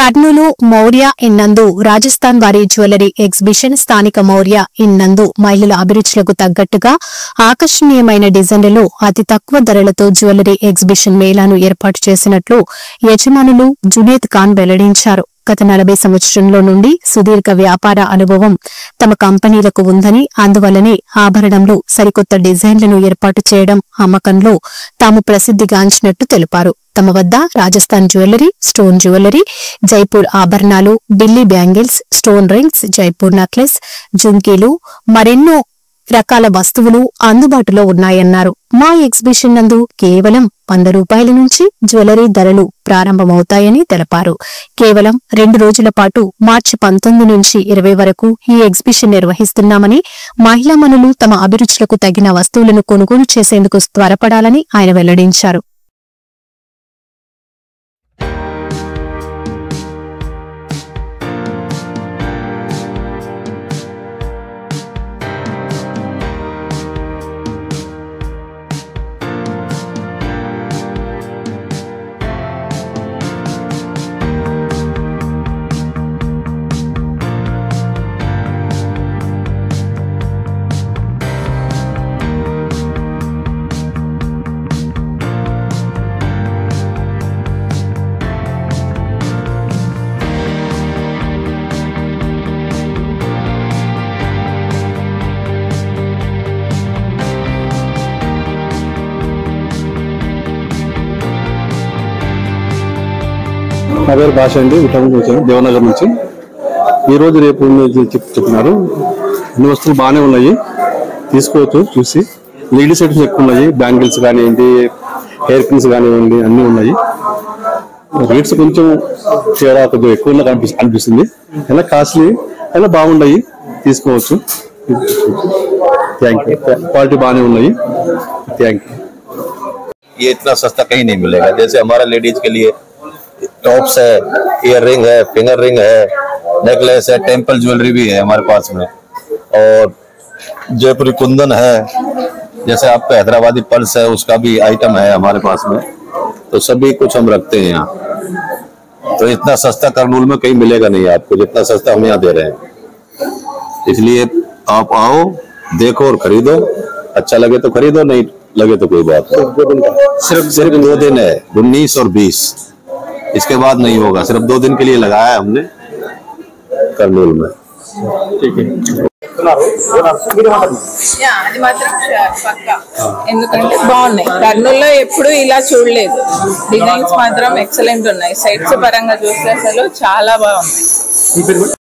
Kurnool Maurya in నందు రాజస్థాన్ వారి jewellery exhibition స్థానిక మౌర్య ఇన్ నందు మహిళల అభిరుచులకు తగ్గట్టుగా ఆకర్షణీయమైన డిజైన్లలో అతి తక్కువ ధరలతో జ్యువెలరీ ఎగ్జిబిషన్ మేళాను ఏర్పాటు చేసినట్లు యజమానులు జునేద్ ఖాన్ వెల్లడించారు. గత 40 సంవత్సరంలో నుండి సుదీర్ఘ వ్యాపార అనుభవం తమ కంపెనీలకు ఉందని, అందువల్లనే ఆభరణంలో సరికొత్త డిజైన్లను ఏర్పాటు చేయడం, అమ్మకంలో తాము ప్రసిద్ధిగాంచినట్టు తెలిపారు. తమ వద్ద Rajasthan jewellery, stone jewellery, Jaipur ఆభరణాలు, Delhi bangles, stone rings, Jaipur necklace, జుంకీలు, మరెన్నో రకాల వస్తువులు అందుబాటులో ఉన్నాయన్నారు. మా ఎగ్జిబిషన్ నందు కేవలం 100 రూపాయల నుంచి జ్యువెలరీ ధరలు ప్రారంభమవుతాయని తెలిపారు. కేవలం 2 రోజుల పాటు మార్చి 19 నుంచి 20 వరకు ఈ ఎగ్జిబిషన్ నిర్వహిస్తున్నామని, మహిళా మనులు తమ అభిరుచులకు తగిన వస్తువులను కొనుగోలు చేసేందుకు త్వరపడాలని ఆయన వెల్లడించారు. నా పేరు భాష అండి. విటమిన్ వచ్చాను దేవనగర్ నుంచి. ఈ రోజు రేపు చెప్తున్నారు. అన్ని వస్తువులు బాగానే ఉన్నాయి, తీసుకోవచ్చు. చూసి లేడీస్ ఐటమ్స్ ఎక్కువ ఉన్నాయి. బ్యాంగిల్స్ కానివ్వండి, హెయిర్ పిన్స్ కానివ్వండి, అన్నీ ఉన్నాయి. రేట్స్ కొంచెం తేడా కొంచెం ఎక్కువ అనిపిస్తుంది. అయినా కాస్ట్లీ అయినా బాగున్నాయి, తీసుకోవచ్చు. Thank you. క్వాలిటీ బాగానే ఉన్నాయి. Thank you. ये इतना सस्ता कहीं नहीं मिलेगा. जैसे हमारा लेडीज के लिए टॉप्स है, ईयर रिंग है, फिंगर रिंग है, नेकलेस है, टेम्पल ज्वेलरी भी है हमारे पास में, और जयपुरी कुंदन है, जैसे आपका हैदराबादी पर्स है उसका भी आइटम है हमारे पास में. तो सभी कुछ हम रखते हैं यहाँ. तो इतना सस्ता करनूल में कहीं मिलेगा नहीं आपको जितना सस्ता हम यहाँ दे रहे हैं. इसलिए आप आओ, देखो और खरीदो. अच्छा लगे तो खरीदो, नहीं लगे तो कोई बात नहीं. सिर्फ 2 दिन है, 19 और 20. इसके बाद नहीं होगा. सिर्फ 2 दिन के लिए लगाया है हमने कर्नूल में. ठीक है. అది మాత్రం పక్కా. ఎందుకంటే బాగున్నాయి. కర్నూలులో ఎప్పుడు ఇలా చూడలేదు. డిజైన్స్ మాత్రం ఎక్సలెంట్ ఉన్నాయి. సెట్స్ పరంగా చూస్తే అసలు చాలా బాగున్నాయి.